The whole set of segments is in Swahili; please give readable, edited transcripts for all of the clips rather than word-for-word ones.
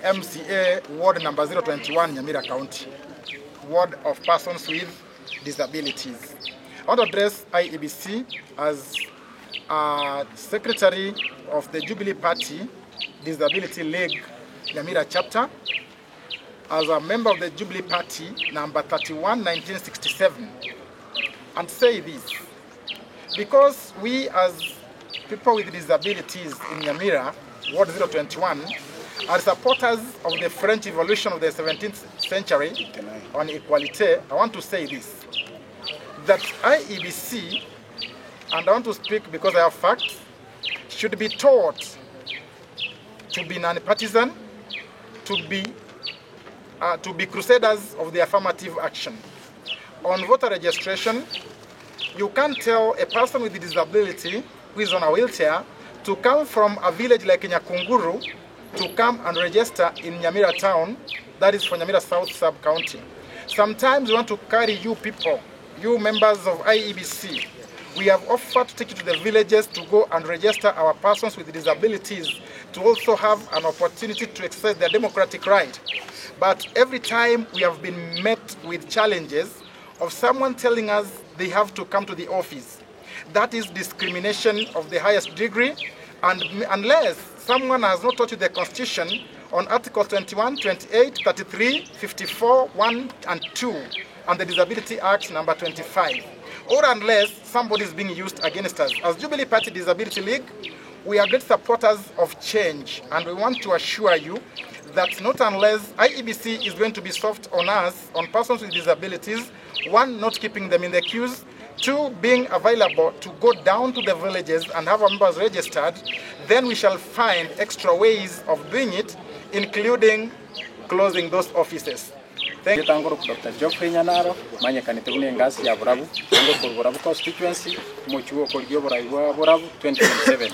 MCA Ward number 021, Nyamira County, Ward of Persons with Disabilities. I want to address IEBC as Secretary of the Jubilee Party Disability League Nyamira chapter, as a member of the Jubilee Party number 31, 1967, and say this, because we as people with disabilities in Nyamira, Ward 021, are supporters of the French Revolution of the 17th century on equality. I want to say this, that IEBC, and I want to speak because I have facts, should be taught to be non-partisan, to be crusaders of the affirmative action. On voter registration, you can't tell a person with a disability who is on a wheelchair to come from a village like Nyakunguru to come and register in Nyamira town, that is for Nyamira South sub-county. Sometimes we want to carry you people, you members of IEBC. We have offered to take you to the villages to go and register our persons with disabilities to also have an opportunity to exercise their democratic right. But every time we have been met with challenges of someone telling us they have to come to the office. That is discrimination of the highest degree, and unless someone has not taught you the Constitution on Article 21, 28, 33, 54, 1 and 2, and the Disability Act number 25, or unless somebody is being used against us. As Jubilee Party Disability League, we are great supporters of change, and we want to assure you that not unless IEBC is going to be soft on us, on persons with disabilities, one, not keeping them in the queues, two, being available to go down to the villages and have our members registered, then we shall find extra ways of doing it, including closing those offices. Thank you. Dr. Geoffrey Nyanaro, manya kanitune ngasi ya Burabu, ngo Burabu constituency, mochuo kolgio Burabu 2027.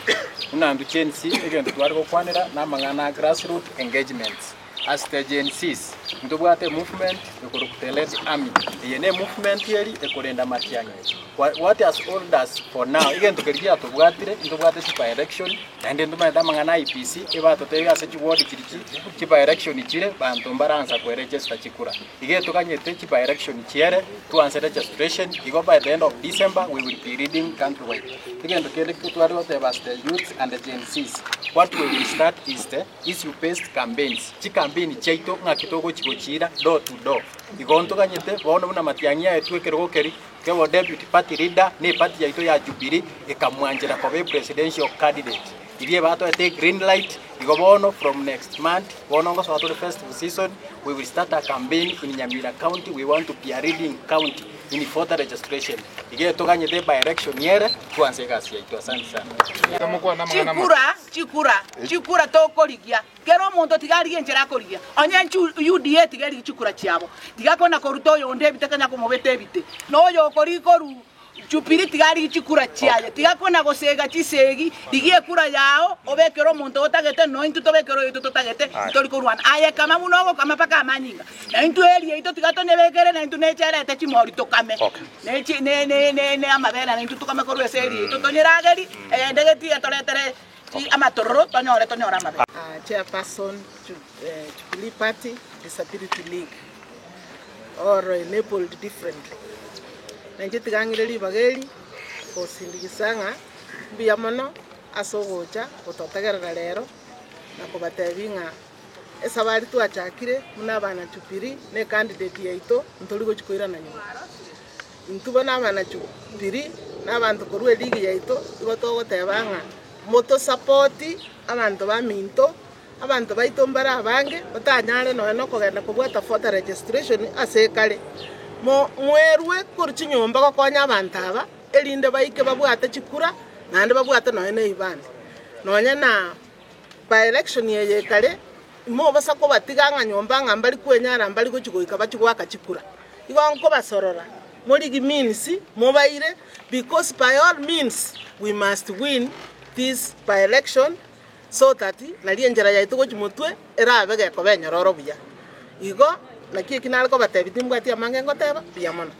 Una andu chensi egendo twariko kwanira na mangana grassroots engagements. As the GNCs, ndubwate movement ekurukutelezi army. Yene movement yeri ekurenda matiange. What has all us for now? Igendo kergia tubwatire ndubwate chipa election and ndumenda mangana IPC eba totega se chiward chipa election chire bantu mbaranza ku register chikura. Igeto kanyete chipa election chiere to answer registration. Igo by the end of December we will be reading countrywide. Igendo kele kutwaro te the youth and the GNCs. What we will start is the issue-based campaigns. Campaign chaito ngakitoko chikochira door to door. Igonto kanyete bono buna matiangia etwekero keri kewo deputy party leader ne party yaito ya Jubilee ekamwanjira kwa presidential candidate. Irie bato ate green light igobono from next month bono ngo so the first season we will start a campaign in Nyamira County. We want to be a leading county in voter registration. Ige tokanyete by election yere tuanze kasi yaito. Asante sana. Chikura tokorigia kero muntu tigari njera korigia onyenchu UDA tigari chikura chiabo tigakona koruto yonde bitekanya kumobete bite no yo korikoru Jubilee tigari chikura chiaje tigakona gosega chisegi digie kura yao obekero muntu otagete no intu tobekero ito totagete torikorwan aye kama munogo kama paka amanyinga na intu eri ito tigatone bekere na intu nechere ete chimori tokame ne amabela na intu tokame koru eseri ito tonyerageri ndegeti atoletere Chairperson Jubilee Party Disability League or enabled differently. Nanjitigangileri bageli kosindigisanga biyamono asogocha ototegerera lero na kubatebinga esabari twachakire muna bana Jubilee ne candidate yaito ntoligo chikoira na nyuma ntuba na bana Jubilee na bantu korwe league yaito igotogo tebanga moto supporti abantu baminto abantu baito mbara abange batanyare no kugenda kubwata voter registration asekale mwerwe kurchi nyomba ko konya abantu aba elinde baike babwate chikura nande babwate no ene ibande nonya na by election ye kale mo basako batiganga nyomba ngambali kwenyara mbali ko chikoika bachigwaka chikura igonko basorora muri means mobaire because by all means we must win this by election so that nalienjera yaito ko chimutwe era abege ko benyororo buya igo nakie kinalko batebiti mbwati amange ngoteba biyamona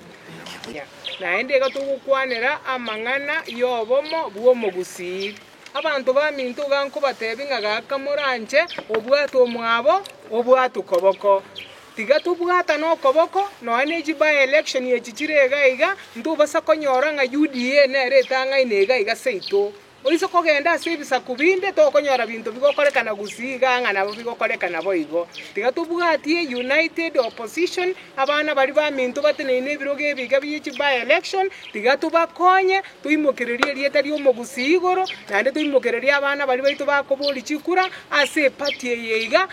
na ende ga tugukwanira amang'ana yobomo bwo mugusi abantu baminto gankubatebi nga gakamuranche obwato omwabo obwato koboko tiga tubwata no koboko no energy by election yechichirega iga ndubasa konyora nga UDA neretanga inega iga seito Oiso kogenda sibisa kubinde to konyora bintu bigokorekana gusiga nga nabo bigokorekana boigo tiga tubwatie united opposition abana bari bamintu batenene biroge biga bichi by election tiga tubakonye tuimokererie rieta rio mogusigoro nande tuimokererie abana bari baitu bakoboli chikura ase party yeiga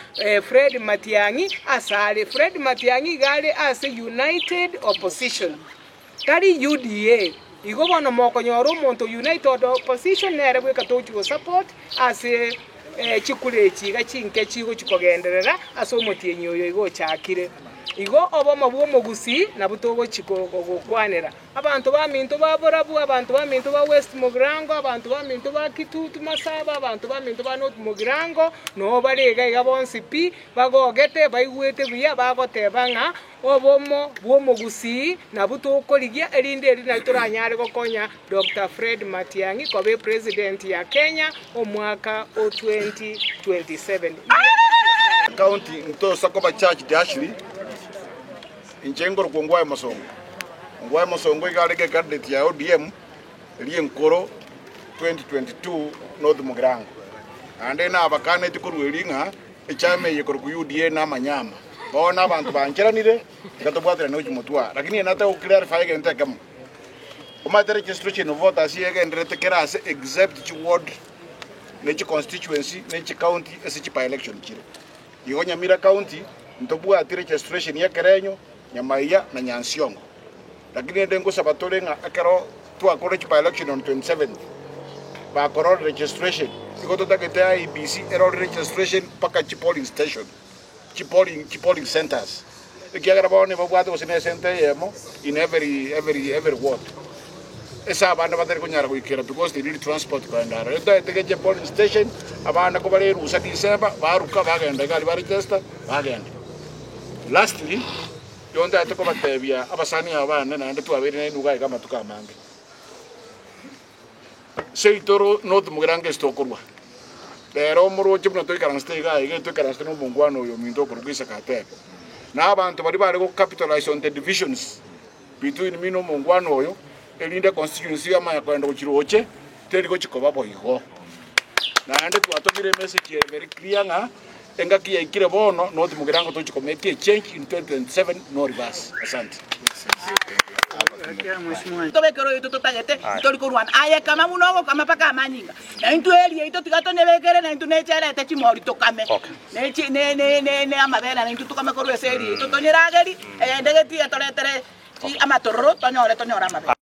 Fred Matiang'i asale Fred Matiang'i gale ase united opposition tari UDA Igo bono moko nyoro monto united opposition nere bweka tochigo support ase chikure chiga chinke chigo chikogenderera ase omotienyi oyo igo chakire igo obo mabuo mogusi na butogo chikogo gokwanera abantu baminto baborabu abantu baminto ba West Mugirango abantu baminto ba Kitutu Masaba abantu baminto ba North Mugirango no barega iga bonsi pi bagogete baigwete biya bagotebanga obomo buo mogusi na butokorigia erinde eri na turanyare gokonya Dr. Fred Matiang'i kobe president ya Kenya omwaka o 2027 County nto Sakoba Church Dashli Inchengor Ngwae Mosongo igarege candidate ya ODM Lienkoro 2022 North Mugirango ande na abakane tikurwelinga echame yekor ku UDA na manyama bona abantu bancheranire gatobwatira no chimotwa lakini nata uklarify gente kama umatere registration of voters yege ndrete kerase except ward nechi constituency nechi county ese by election chire igonya Mira county ntobwatire registration ya Kerenyo Nyamaiya na Nyansiongo lakini ndengo sabatole nga akaro twakore by election on 27 ba korol registration ikoto takete IBC error registration paka polling station polling centers ikiagara bone babwate osine center yemo in every ward esa bana batari kunyara kuikira because they need transport kwandara ndo tegeje polling station abana ko bari rusa December baruka bagenda gali bari register bagenda lastly yonda atako batebya abasani abana nande twabere nuga kama tukamange seitoro North Mugirango stokorwa pero muro chimno to ikaranste ga ige to ikaranste no mungwano yo mindo kurugisa kate na abantu bari bari go capitalize on the divisions between mino mungwano yo elinda constituency ya maya kwenda kuchiroche teri go chikoba boigo na ande twatomire message very clear nga enga kia ikire bono North Mugirango to chikomeke change in 2027 no reverse asante tobekero ito totagete tolikorwan aye kama munogo kama paka maninga na intu eli ito tigato nebekere na intu nechere te chimori tokame nechi ne amabela na intu tokame korwe seri ito tonyerageri ndegeti atoletere amatoro tonyora amabela